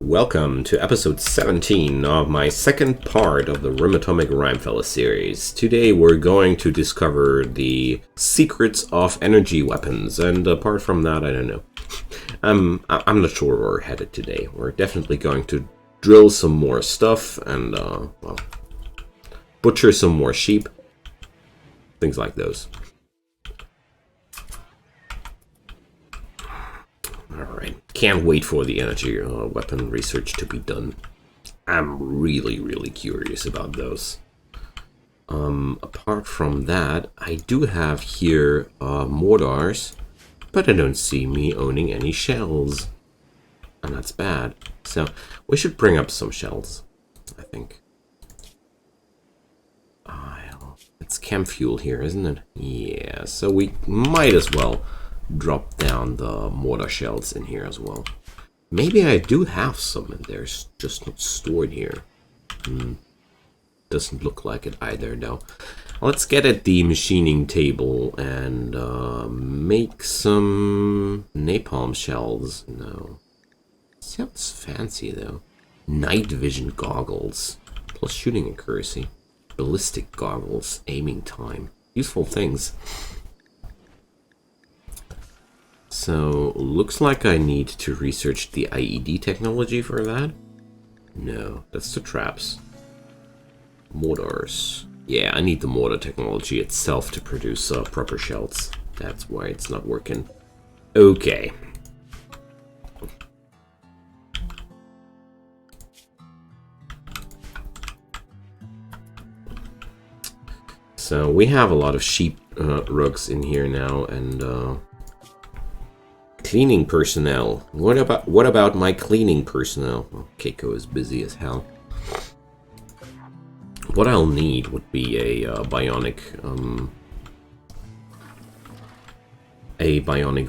Welcome to episode 17 of my second part of the Rimatomics Rimefeller series. Today we're going to discover the secrets of energy weapons, and apart from that, I don't know. I'm not sure where we're headed today. We're definitely going to drill some more stuff and, well, butcher some more sheep. Things like those. Alright, can't wait for the energy weapon research to be done. I'm really curious about those. Apart from that, I do have here mortars, but I don't see me owning any shells. And that's bad. So, we should bring up some shells, I think. It's chem fuel here, isn't it? Yeah, so we might as well drop down the mortar shells in here as well. Maybe I do have some and they're just not stored here. Doesn't look like it either though. Let's get at the machining table and make some napalm shells. No. Sounds fancy though. Night vision goggles. Plus shooting accuracy. Ballistic goggles. Aiming time. Useful things. So, looks like I need to research the IED technology for that. No, that's the traps. Mortars. Yeah, I need the mortar technology itself to produce proper shells. That's why it's not working. Okay. So, we have a lot of sheep rugs in here now, and cleaning personnel. What about my cleaning personnel? Well, Keiko is busy as hell. What I'll need would be a bionic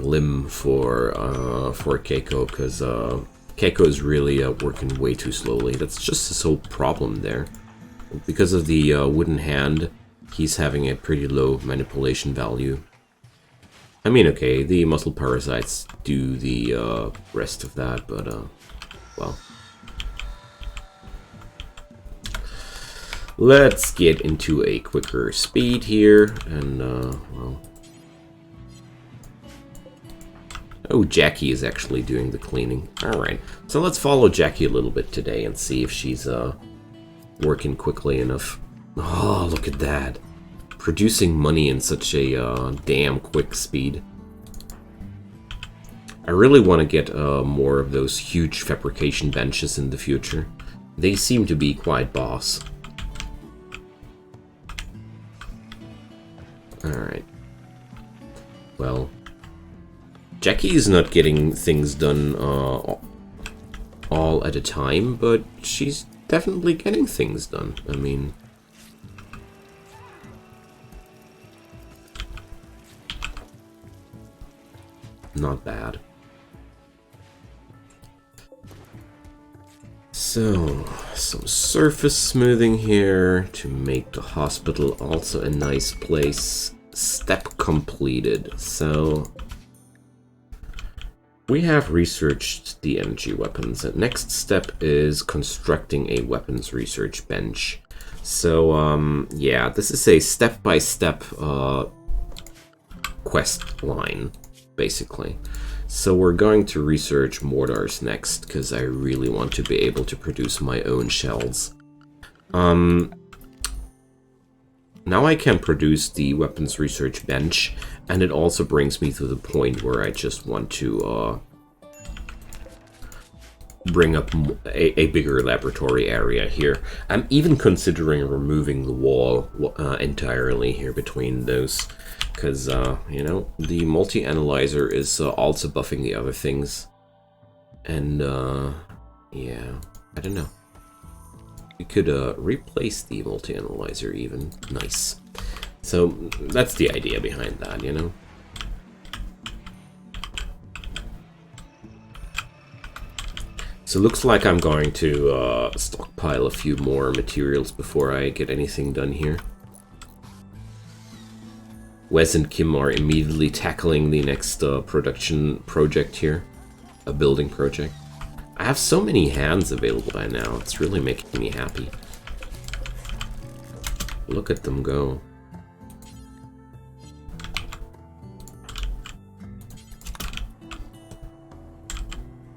limb for Keiko, because Keiko is really working way too slowly. That's just his whole problem there. Because of the wooden hand, he's having a pretty low manipulation value. I mean, okay, the muscle parasites do the rest of that, but, well. Let's get into a quicker speed here, and, well. Oh, Jackie is actually doing the cleaning. Alright, so let's follow Jackie a little bit today and see if she's, working quickly enough. Oh, look at that. Producing money in such a damn quick speed. I really want to get more of those huge fabrication benches in the future. They seem to be quite boss. Alright. Well, Jackie is not getting things done all at a time, but she's definitely getting things done. I mean, not bad. So, some surface smoothing here to make the hospital also a nice place. Step completed. So, we have researched the energy weapons. The next step is constructing a weapons research bench. So, yeah, this is a step-by-step quest line, basically. So we're going to research mortars next, because I really want to be able to produce my own shells. Now I can produce the weapons research bench, and it also brings me to the point where I just want to bring up a bigger laboratory area here. I'm even considering removing the wall entirely here between those. Because, you know, the multi-analyzer is also buffing the other things. And, yeah, I don't know. We could replace the multi-analyzer even. Nice. So, that's the idea behind that, you know? So, looks like I'm going to stockpile a few more materials before I get anything done here. Wes and Kim are immediately tackling the next production project here. A building project. I have so many hands available by now. It's really making me happy. Look at them go.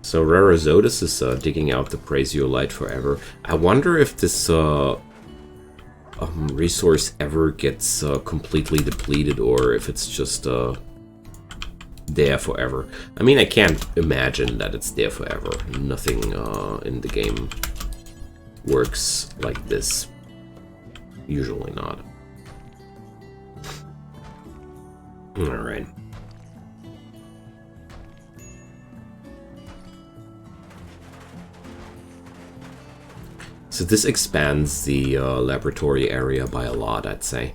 So Rarazotus is digging out the Prasiolite forever. I wonder if this resource ever gets completely depleted, or if it's just there forever. I mean, I can't imagine that it's there forever. Nothing in the game works like this. Usually not. Alright. So this expands the laboratory area by a lot, I'd say.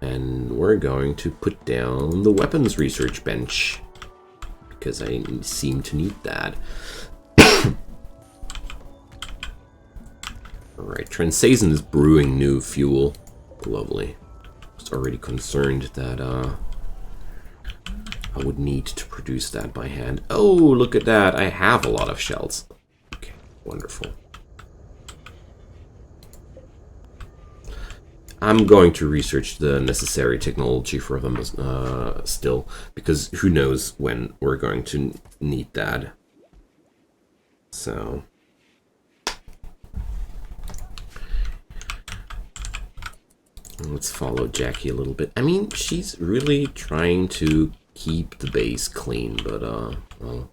And we're going to put down the weapons research bench, because I seem to need that. Alright, Transazin is brewing new fuel. Lovely. I was already concerned that I would need to produce that by hand. Oh, look at that. I have a lot of shells. Okay, wonderful. I'm going to research the necessary technology for them still, because who knows when we're going to need that. So let's follow Jackie a little bit. I mean, she's really trying to keep the base clean, but well,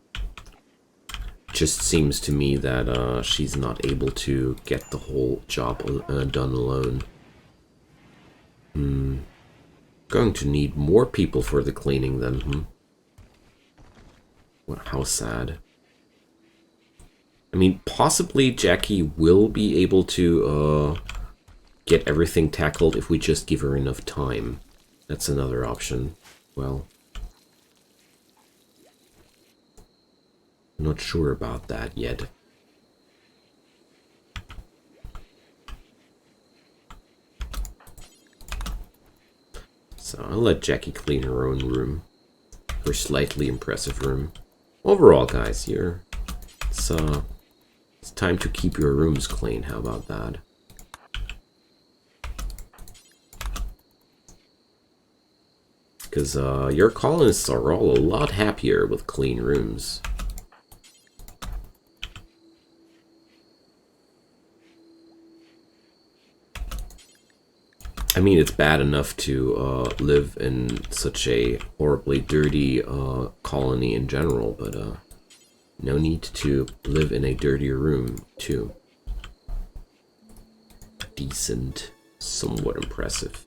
it just seems to me that she's not able to get the whole job done alone. Going to need more people for the cleaning then, What, how sad. I mean, possibly Jackie will be able to get everything tackled if we just give her enough time. That's another option. Well, not sure about that yet. So I'll let Jackie clean her own room. Her slightly impressive room. Overall, guys, it's time to keep your rooms clean. How about that? Because your colonists are all a lot happier with clean rooms. I mean, it's bad enough to live in such a horribly dirty colony in general, but no need to live in a dirtier room, too. Decent, somewhat impressive.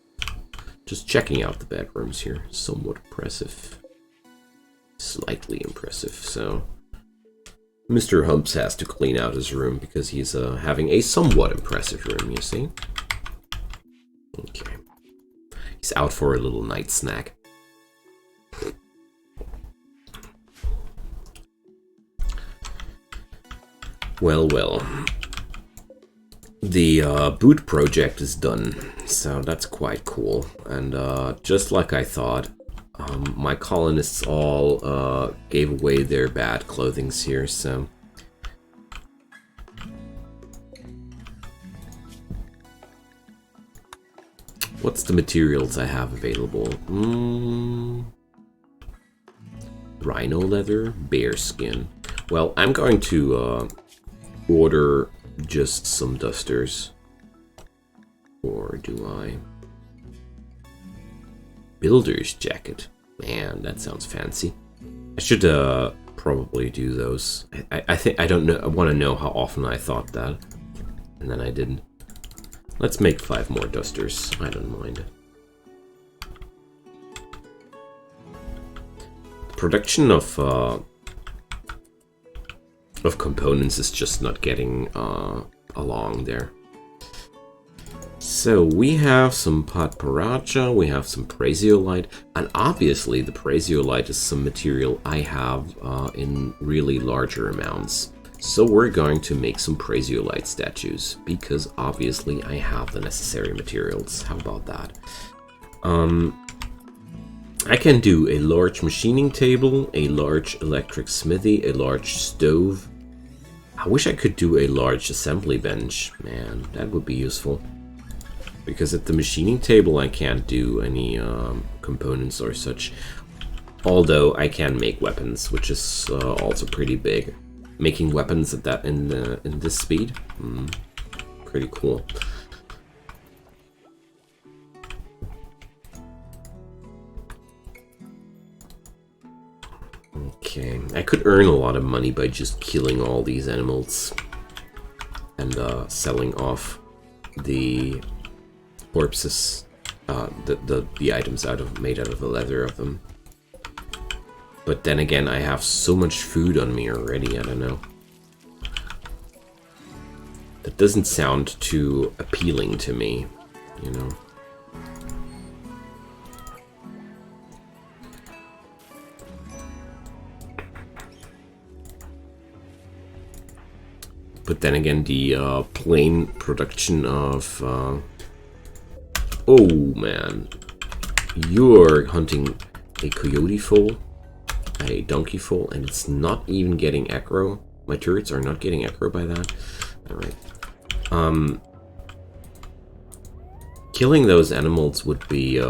Just checking out the bedrooms here. Somewhat impressive. Slightly impressive, so Mr. Humps has to clean out his room because he's having a somewhat impressive room, you see? Okay. He's out for a little night snack. Well, well. The boot project is done, so that's quite cool. And just like I thought, my colonists all gave away their bad clothings here, so what's the materials I have available? Rhino leather, bear skin. Well, I'm going to order just some dusters. Or do I? Builder's jacket. Man, that sounds fancy. I should probably do those. I think I don't know. I want to know how often I thought that, and then I didn't. Let's make 5 more dusters. I don't mind. Production of components is just not getting along there. So we have some Potparacha, we have some Prasiolite, and obviously the Prasiolite is some material I have in really larger amounts. So we're going to make some Prasiolite statues, because obviously I have the necessary materials. How about that? I can do a large machining table, a large electric smithy, a large stove. I wish I could do a large assembly bench. Man, that would be useful. Because at the machining table I can't do any components or such. Although I can make weapons, which is also pretty big. Making weapons at that in this speed, pretty cool. Okay, I could earn a lot of money by just killing all these animals and selling off the corpses, the items made out of the leather of them. But then again, I have so much food on me already, I don't know. That doesn't sound too appealing to me, you know. But then again, the plain production of... oh man, you're hunting a coyote foal, a donkey foal, and it's not even getting aggro. My turrets are not getting aggro by that. Alright. Killing those animals would be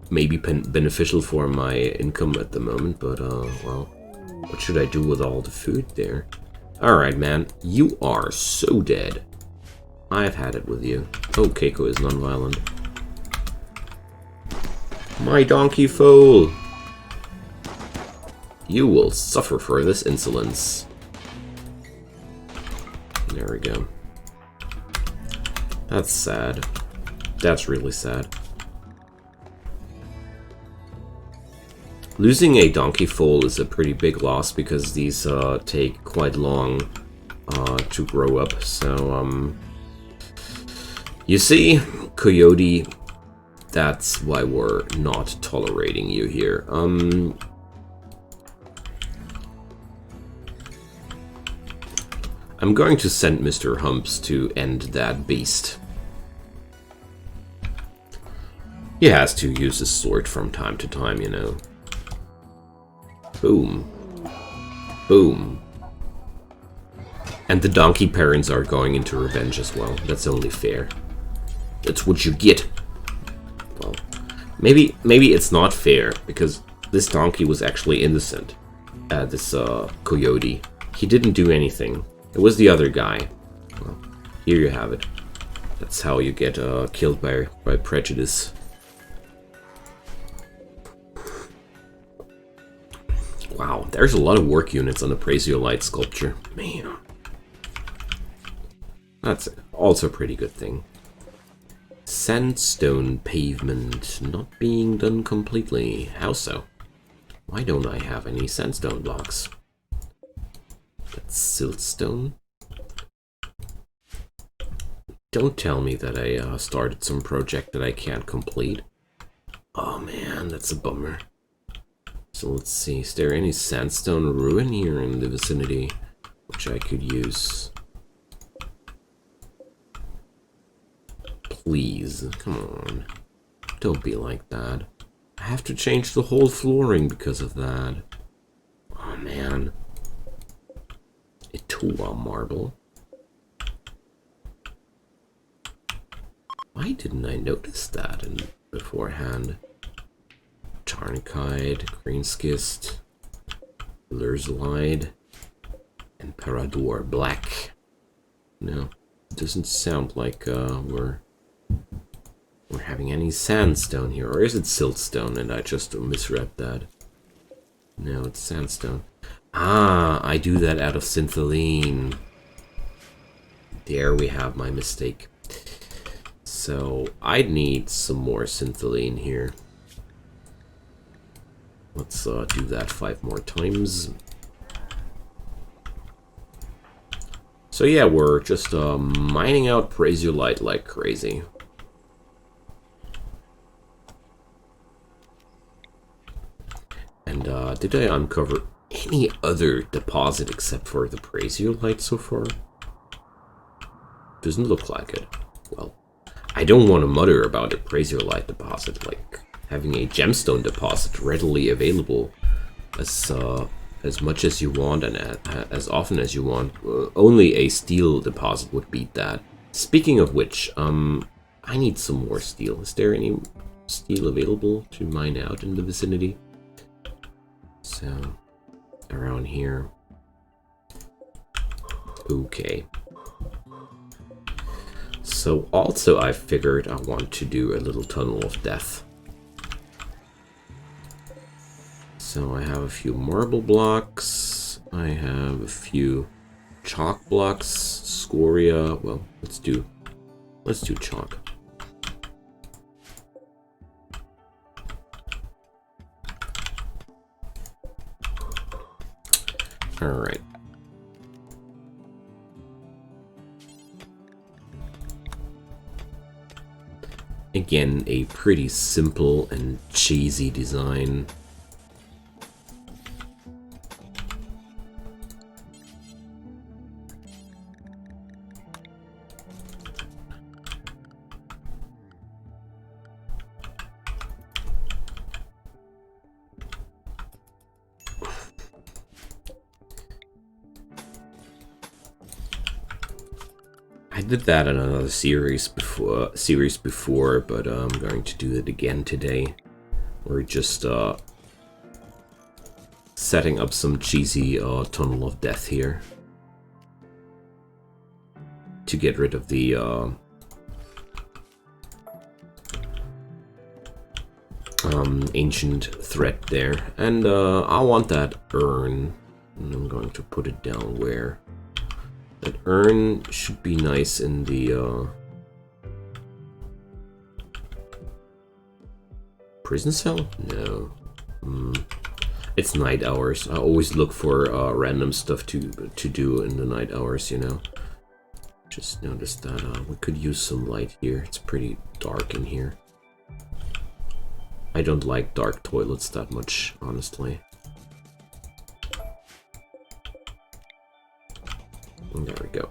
maybe beneficial for my income at the moment, but well, what should I do with all the food there? Alright, man, you are so dead. I've had it with you. Oh, Keiko is non-violent. My donkey foal! You will suffer for this insolence. There we go. That's sad. That's really sad. Losing a donkey foal is a pretty big loss because these take quite long to grow up. So, you see, Coyote, that's why we're not tolerating you here. I'm going to send Mr. Humps to end that beast. He has to use his sword from time to time, you know. Boom. Boom. And the donkey parents are going into revenge as well. That's only fair. That's what you get. Well, maybe it's not fair, because this donkey was actually innocent. This coyote. He didn't do anything. It was the other guy. Well, here you have it. That's how you get killed by prejudice. Wow, there's a lot of work units on the Prasiolite sculpture. Man. That's also a pretty good thing. Sandstone pavement not being done completely. How so? Why don't I have any sandstone blocks? That's siltstone. Don't tell me that I started some project that I can't complete. Oh man, that's a bummer. So let's see, is there any sandstone ruin here in the vicinity which I could use? Please, come on. Don't be like that. I have to change the whole flooring because of that. Oh man. Etua marble. Why didn't I notice that beforehand? Tarnikite, green schist, Lurzolide, and Parador black. No, it doesn't sound like we're having any sandstone here, or is it siltstone and I just misread that? No, it's sandstone. Ah, I do that out of syntholine. There we have my mistake. So I'd need some more syntholine here. Let's do that 5 more times. So yeah, we're just mining out Prasiolite like crazy. And did I uncover any other deposit except for the Prasiolite so far? Doesn't look like it. Well, I don't want to mutter about a Prasiolite deposit, like having a gemstone deposit readily available as as much as you want and as often as you want. Only a steel deposit would beat that. Speaking of which, I need some more steel. Is there any steel available to mine out in the vicinity? So, around here. Okay. So also I figured I want to do a little tunnel of death. So I have a few marble blocks. I have a few chalk blocks, scoria. Well, let's do chalk. All right. Again, a pretty simple and cheesy design. I did that in another series before, but I'm going to do it again today. We're just setting up some cheesy tunnel of death here to get rid of the ancient threat there. And I want that urn, and I'm going to put it down where. That urn should be nice in the prison cell? No. It's night hours. I always look for random stuff to do in the night hours, you know. Just noticed that we could use some light here. It's pretty dark in here. I don't like dark toilets that much, honestly. There we go.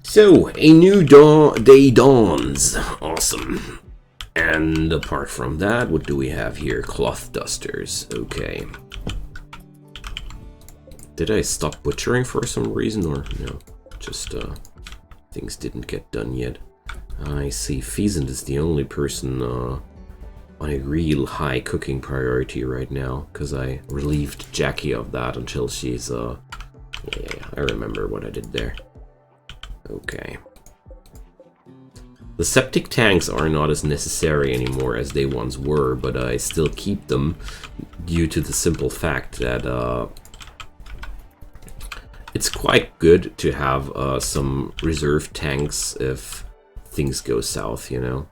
So, a new day dawns. Awesome. And apart from that, what do we have here? Cloth dusters. Okay. Did I stop butchering for some reason, or no? Just things didn't get done yet. I see Pheasant is the only person on a real high cooking priority right now, because I relieved Jackie of that until she's yeah, I remember what I did there. Okay. The septic tanks are not as necessary anymore as they once were, but I still keep them due to the simple fact that it's quite good to have some reserve tanks if things go south, you know.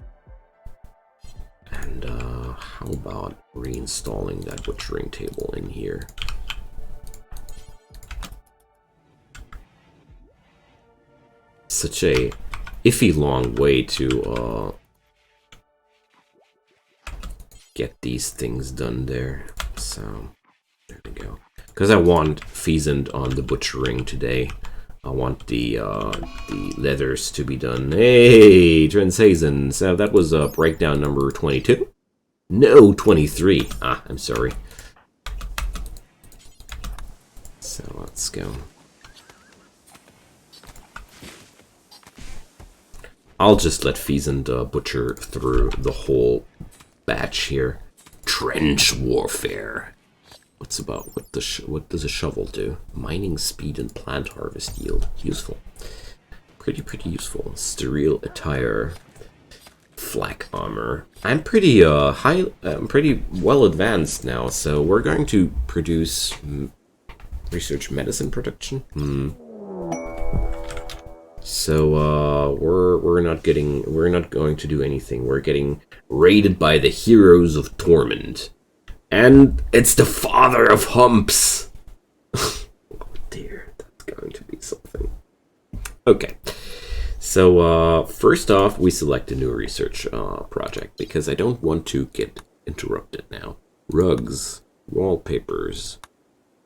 And how about reinstalling that butchering table in here? Such a iffy long way to get these things done there. So there we go. Because I want Pheasant on the butchering today. I want the leathers to be done. Hey, Transhazen. So that was breakdown number 22? No, 23. Ah, I'm sorry. So let's go. I'll just let Pheasant butcher through the whole batch here. Trench warfare. What does a shovel do? Mining speed and plant harvest yield. Useful. Pretty useful. Sterile attire. Flak armor. I'm pretty I'm pretty well advanced now, so we're going to produce research medicine production. So we're not going to do anything. We're getting raided by the heroes of Torment. And it's the father of humps. Oh dear, that's going to be something. Okay, so first off, we select a new research project because I don't want to get interrupted now. Rugs, wallpapers,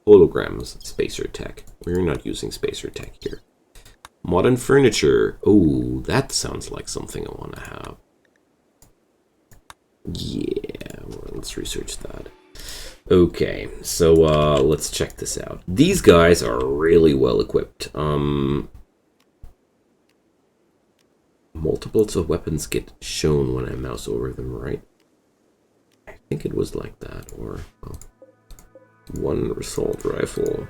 holograms, spacer tech. We're not using spacer tech here. Modern furniture. Oh, that sounds like something I want to have. Yeah, well, let's research that. Okay, so let's check this out. These guys are really well equipped. Multiples of weapons get shown when I mouse over them, right? I think it was like that, or well, one assault rifle,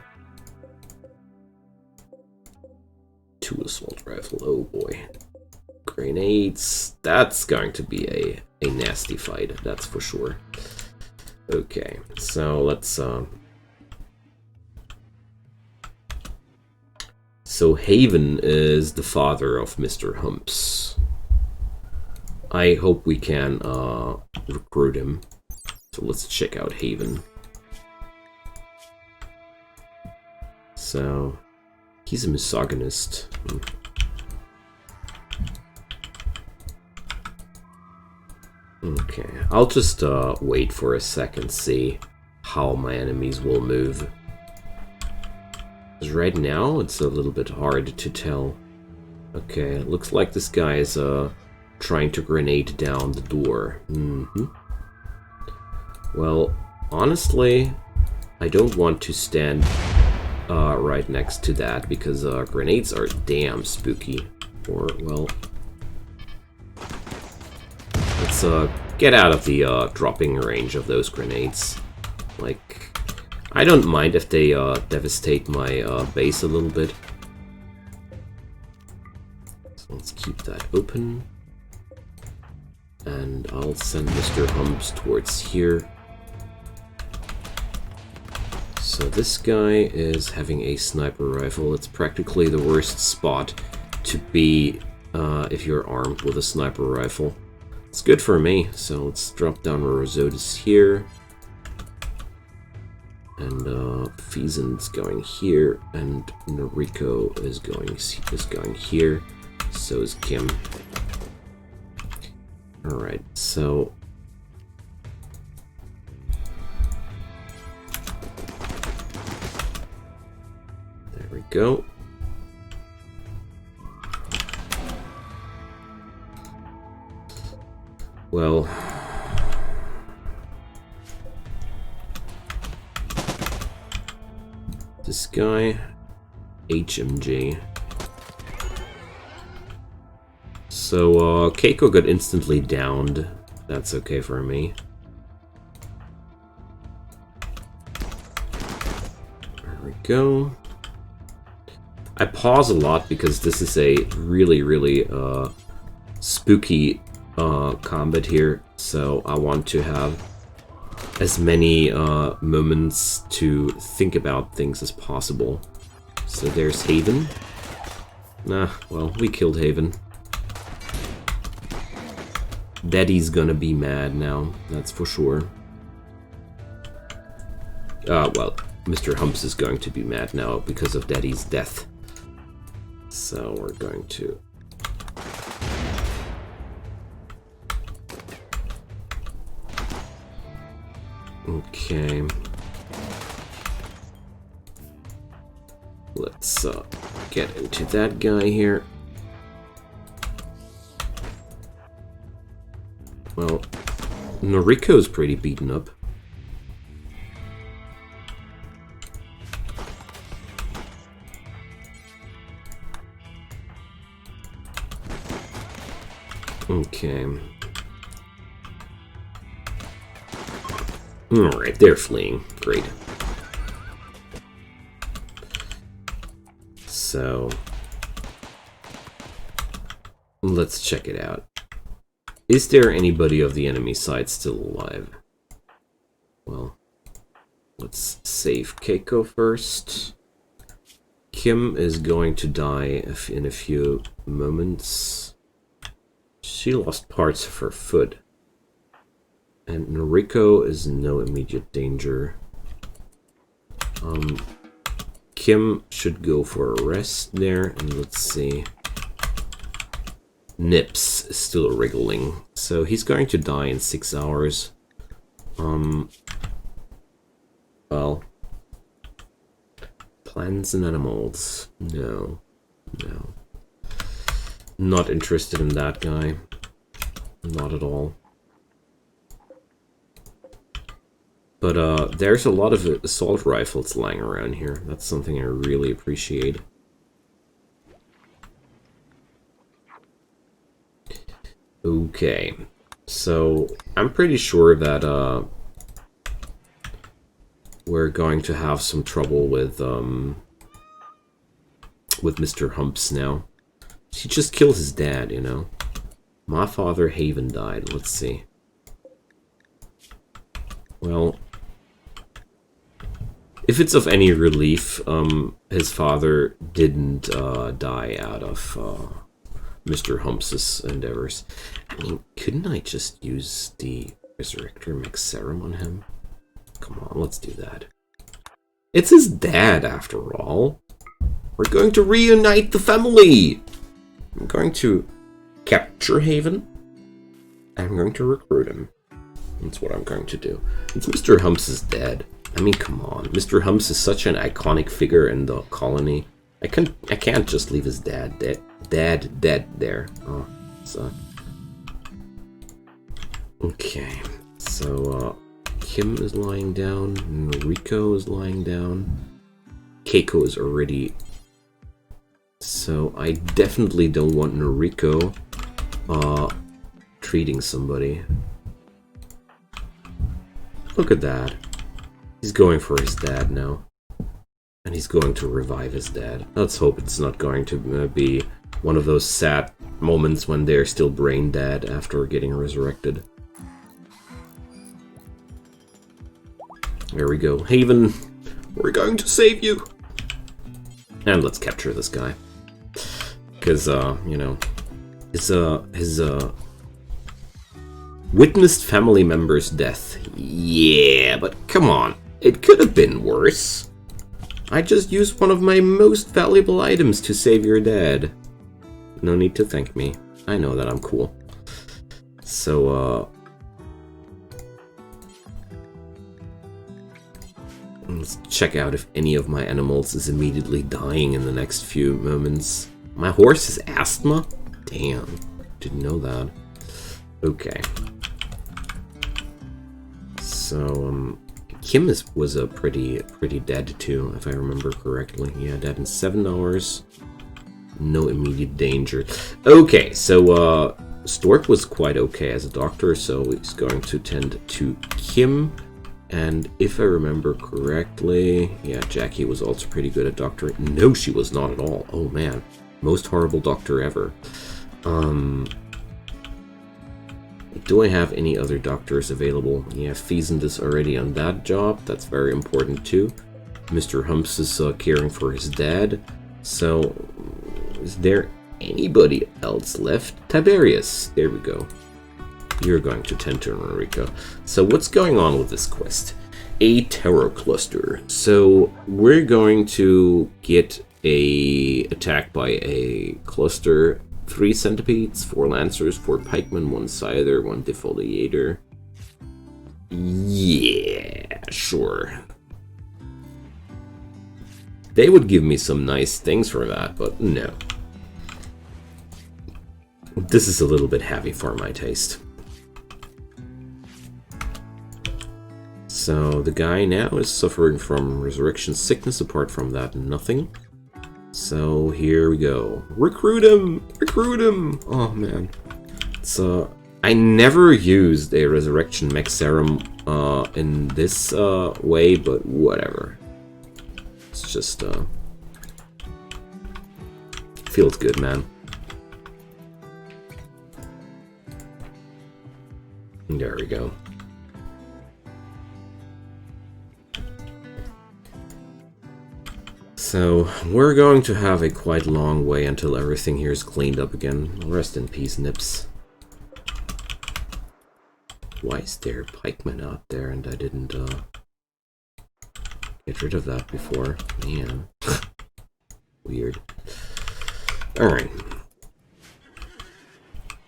two assault rifle. Oh boy, grenades. That's going to be a nasty fight. That's for sure. Okay, so let's So Haven is the father of Mr. Humps. I hope we can recruit him. So let's check out Haven. So he's a misogynist. Okay, I'll just wait for a second, see how my enemies will move. Because right now, it's a little bit hard to tell. Okay, it looks like this guy is trying to grenade down the door. Well, honestly, I don't want to stand right next to that, because grenades are damn spooky. Or, well... let's get out of the dropping range of those grenades. Like, I don't mind if they devastate my base a little bit. So let's keep that open. And I'll send Mr. Humps towards here. So this guy is having a sniper rifle. It's practically the worst spot to be if you're armed with a sniper rifle. It's good for me, so let's drop down Rosotis here. And Feason's going here, and Noriko is going here. So is Kim. Alright, so there we go. Well, this guy, HMG. So, Keiko got instantly downed. That's okay for me. There we go. I pause a lot because this is a really, really spooky combat here, so I want to have as many moments to think about things as possible. So there's Haven. Nah, well, we killed Haven. Daddy's gonna be mad now, that's for sure. Well, Mr. Humps is going to be mad now because of Daddy's death. So we're going to... okay. Let's get into that guy here. Well, Noriko's pretty beaten up. Okay. Alright, they're fleeing. Great. So, let's check it out. Is there anybody of the enemy side still alive? Well, let's save Keiko first. Kim is going to die in a few moments. She lost parts of her foot. And Noriko is no immediate danger. Kim should go for a rest there, and let's see. Nips is still wriggling, so he's going to die in 6 hours. Well, plants and animals. No. Not interested in that guy. Not at all. But there's a lot of assault rifles lying around here. That's something I really appreciate. Okay, so I'm pretty sure that we're going to have some trouble with Mr. Humps now. He just killed his dad, you know. My father Haven died. Let's see. Well, if it's of any relief, his father didn't die out of Mr. Humps's endeavors. I mean, couldn't I just use the Resurrector Mech serum on him? Come on, let's do that. It's his dad, after all. We're going to reunite the family! I'm going to capture Haven. I'm going to recruit him. That's what I'm going to do. It's Mr. Humps' dad. I mean, come on. Mr. Humps is such an iconic figure in the colony. I can't just leave his dad dead there. Oh, so. Okay. So, Kim is lying down. Noriko is lying down. Keiko is already... So, I definitely don't want Noriko treating somebody. Look at that. He's going for his dad now. And he's going to revive his dad. Let's hope it's not going to be one of those sad moments when they're still brain dead after getting resurrected. There we go. Haven, we're going to save you! And let's capture this guy. Because, you know, his witnessed family member's death. Yeah, but come on. It could have been worse. I just used one of my most valuable items to save your dad. No need to thank me. I know that I'm cool. So, let's check out if any of my animals is immediately dying in the next few moments. My horse has asthma? Damn. Didn't know that. Okay. So, Kim was a pretty dead too, if I remember correctly. Yeah, dead in 7 hours. No immediate danger. Okay, so Stork was quite okay as a doctor, so he's going to tend to Kim. And if I remember correctly, yeah, Jackie was also pretty good at doctoring. No, she was not at all. Oh man, most horrible doctor ever. Do I have any other doctors available? Yeah, Feasant is already on that job. That's very important too. Mr. Humps is caring for his dad. So, is there anybody else left? Tiberius. There we go. You're going to tend to Noriko. So, what's going on with this quest? A terror cluster. So, we're going to get a attack by a cluster. 3 centipedes, 4 lancers, 4 pikemen, 1 scyther, 1 defoliator. Yeah, sure. They would give me some nice things for that, but no. This is a little bit heavy for my taste. So the guy now is suffering from resurrection sickness. Apart from that, nothing. So here we go. Recruit him! Recruit him! Oh man. So I never used a resurrection mech serum in this way, but whatever. It's just feels good, man. There we go. So, we're going to have a quite long way until everything here is cleaned up again. Rest in peace, Nips. Why is there pikemen out there and I didn't get rid of that before? Man. Weird. Alright.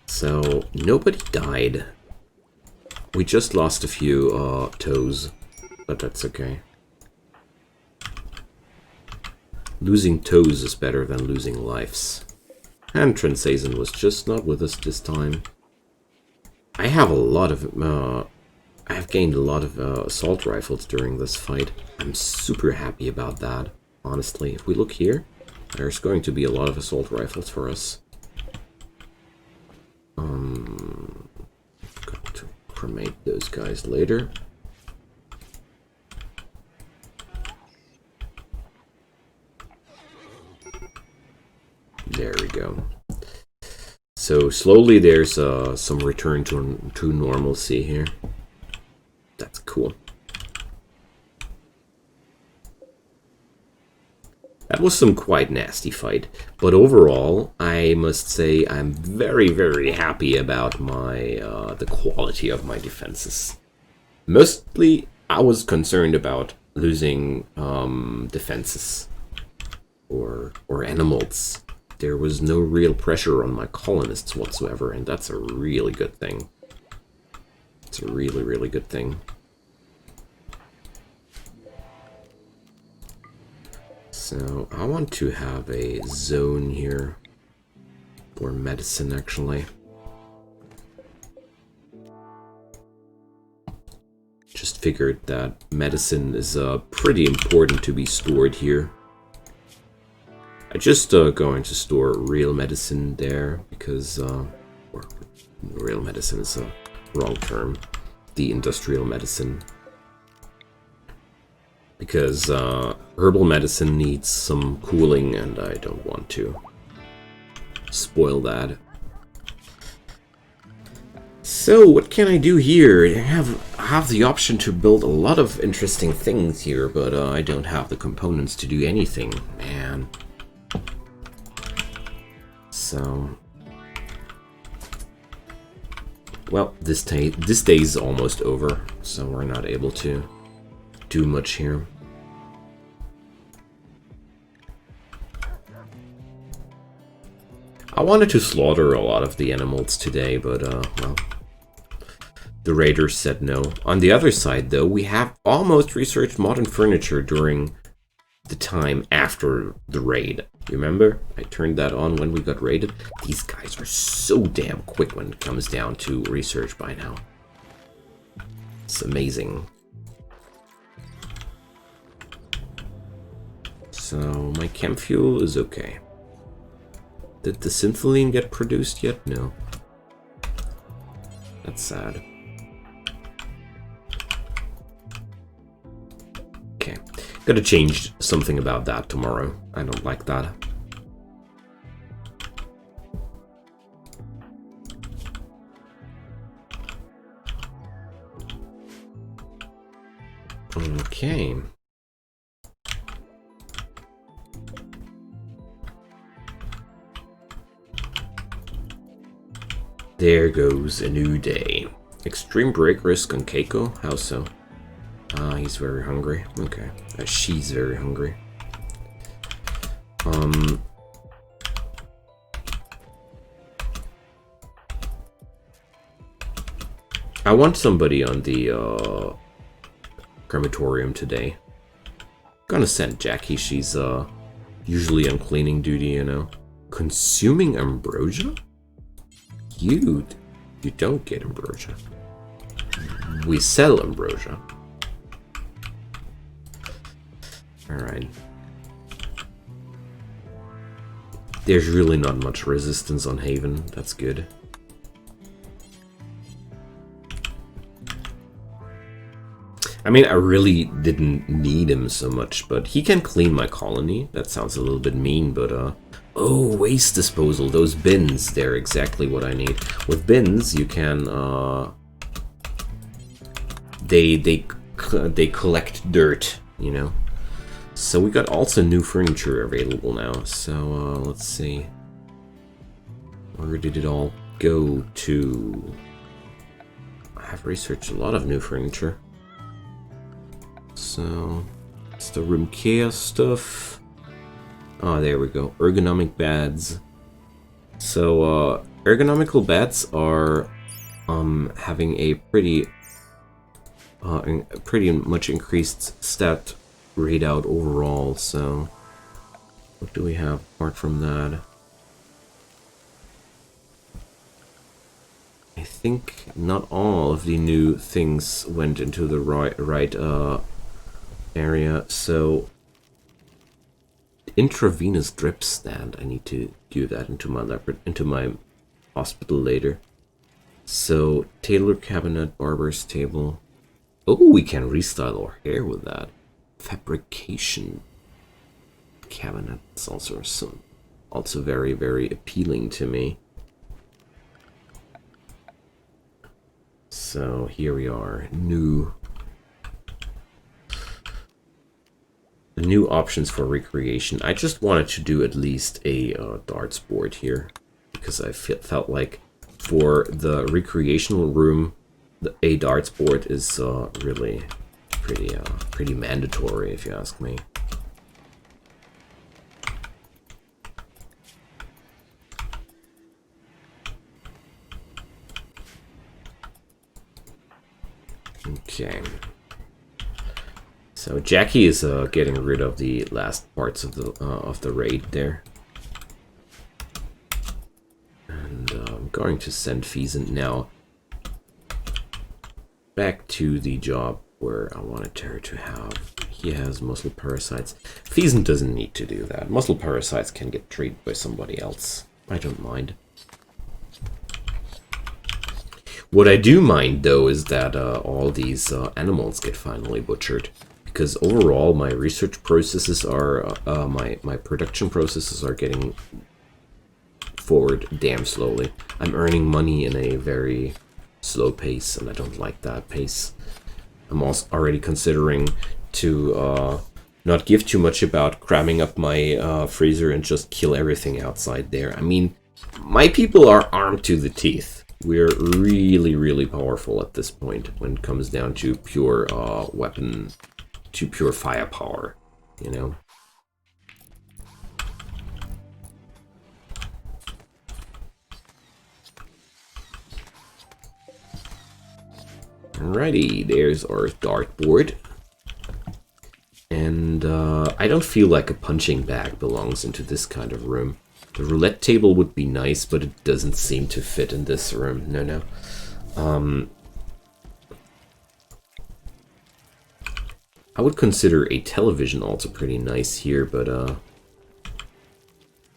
So, nobody died. We just lost a few toes, but that's okay. Losing toes is better than losing lives. And Trensazen was just not with us this time. I have a lot of I've gained a lot of assault rifles during this fight. I'm super happy about that, honestly. If we look here, there's going to be a lot of assault rifles for us. Got to cremate those guys later. There we go. So slowly there's some return to normalcy here. That's cool. That was some quite nasty fight, but overall, I must say I'm very, very happy about my the quality of my defenses. Mostly, I was concerned about losing defenses or animals. There was no real pressure on my colonists whatsoever, and that's a really good thing. It's a really, really good thing. So, I want to have a zone here for medicine, actually. Just figured that medicine is pretty important to be stored here. I just going to store real medicine there because, or real medicine is a wrong term. The industrial medicine. Because herbal medicine needs some cooling and I don't want to spoil that. So what can I do here? I have the option to build a lot of interesting things here, but I don't have the components to do anything, man. So, well, this day is almost over, so we're not able to do much here. I wanted to slaughter a lot of the animals today, but well, the raiders said no. On the other side, though, we have almost researched modern furniture during the time after the raid. You remember? I turned that on when we got raided. These guys are so damn quick when it comes down to research by now. It's amazing. So, my chem fuel is okay. Did the syntholine get produced yet? No. That's sad. Okay. Gotta change something about that tomorrow. I don't like that. Okay. There goes a new day. Extreme break risk on Keiko? How so? Ah, he's very hungry. Okay. She's very hungry. I want somebody on the crematorium today. Gonna send Jackie. She's usually on cleaning duty, you know. Consuming ambrosia? You don't get ambrosia. We sell ambrosia. Alright. There's really not much resistance on Haven. That's good. I mean, I really didn't need him so much, but he can clean my colony. That sounds a little bit mean, but oh, waste disposal. Those bins, they're exactly what I need. With bins, you can they collect dirt, you know. So we got also new furniture available now. So let's see. Where did it all go to? I have researched a lot of new furniture. So it's the room care stuff. Oh, there we go. Ergonomic beds. So ergonomical beds are having a pretty much increased stat readout overall. So what do we have apart from that? I think not all of the new things went into the right area, so intravenous drip stand. I need to do that into my hospital later. So tailor cabinet, barber's table. Oh, we can restyle our hair with that. Fabrication cabinet is also very, very appealing to me. So here we are, new options for recreation. I just wanted to do at least a darts board here because I felt like for the recreational room, a darts board is really pretty mandatory, if you ask me. Okay. So Jackie is getting rid of the last parts of the raid there, and I'm going to send Feasant now back to the job where I wanted her to have. He has muscle parasites. Feasant doesn't need to do that. Muscle parasites can get treated by somebody else. I don't mind. What I do mind, though, is that all these animals get finally butchered. Because overall, my research processes are, my production processes are getting forward damn slowly. I'm earning money in a very slow pace, and I don't like that pace. I'm also already considering to not give too much about cramming up my freezer and just kill everything outside there. I mean, my people are armed to the teeth. We're really, really powerful at this point when it comes down to pure weapon, to pure firepower, you know? Alrighty, there's our dartboard. And I don't feel like a punching bag belongs into this kind of room. The roulette table would be nice, but it doesn't seem to fit in this room. No. I would consider a television also pretty nice here, but,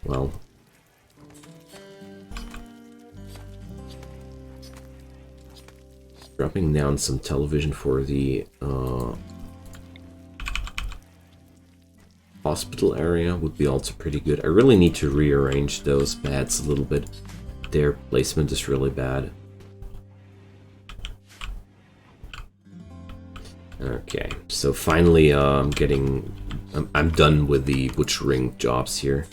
well. Dropping down some television for the, hospital area would be also pretty good. I really need to rearrange those beds a little bit. Their placement is really bad. Okay, so finally I'm done with the butchering jobs here.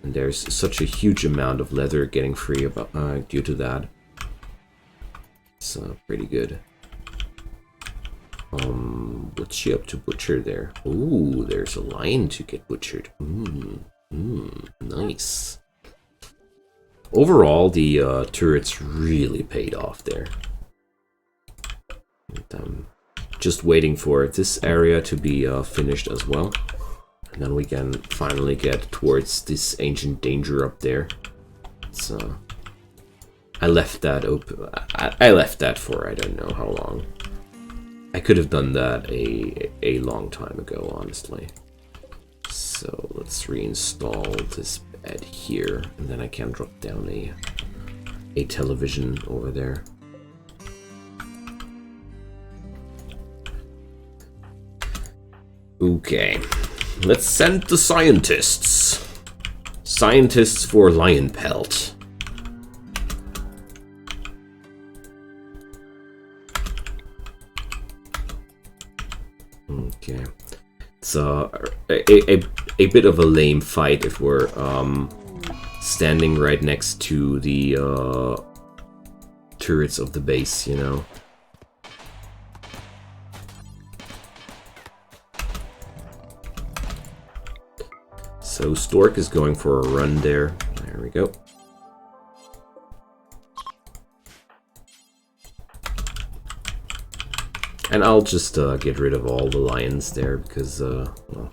And there's such a huge amount of leather getting free about, due to that. So pretty good. What's she up to butcher there? Ooh, there's a lion to get butchered. Nice. Overall, the turrets really paid off there. And I'm just waiting for this area to be finished as well. And then we can finally get towards this ancient danger up there. So I left that open. I left that for I don't know how long. I could have done that a long time ago, honestly. So let's reinstall this bed here, and then I can drop down a television over there. Okay, let's send the scientists. Scientists for lion pelt. Okay, it's a bit of a lame fight if we're standing right next to the turrets of the base, you know. So Stork is going for a run there. There we go. And I'll just get rid of all the lions there because, well,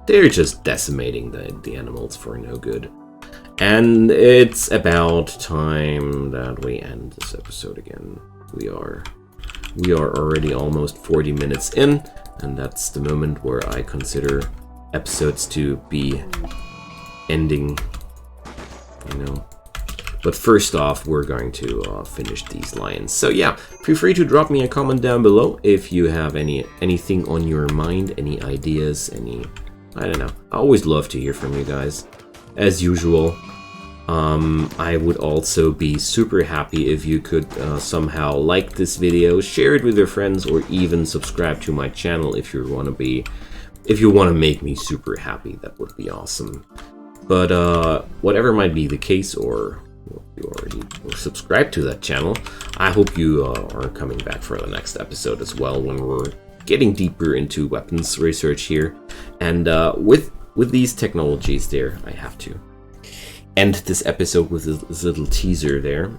they're just decimating the animals for no good. And it's about time that we end this episode again. We are already almost 40 minutes in, and that's the moment where I consider episodes to be ending, you know. But first off, we're going to finish these lions. So yeah, feel free to drop me a comment down below if you have anything on your mind, any ideas, I don't know. I always love to hear from you guys. As usual, I would also be super happy if you could somehow like this video, share it with your friends, or even subscribe to my channel if you want to make me super happy. That would be awesome. But whatever might be the case, or you already subscribed to that channel, I hope you are coming back for the next episode as well, when we're getting deeper into weapons research here. And with these technologies there, I have to end this episode with this little teaser there.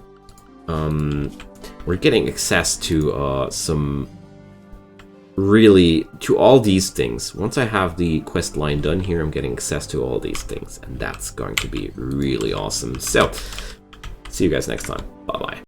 We're getting access to to all these things. Once I have the quest line done here, I'm getting access to all these things, and that's going to be really awesome. So, see you guys next time. Bye-bye.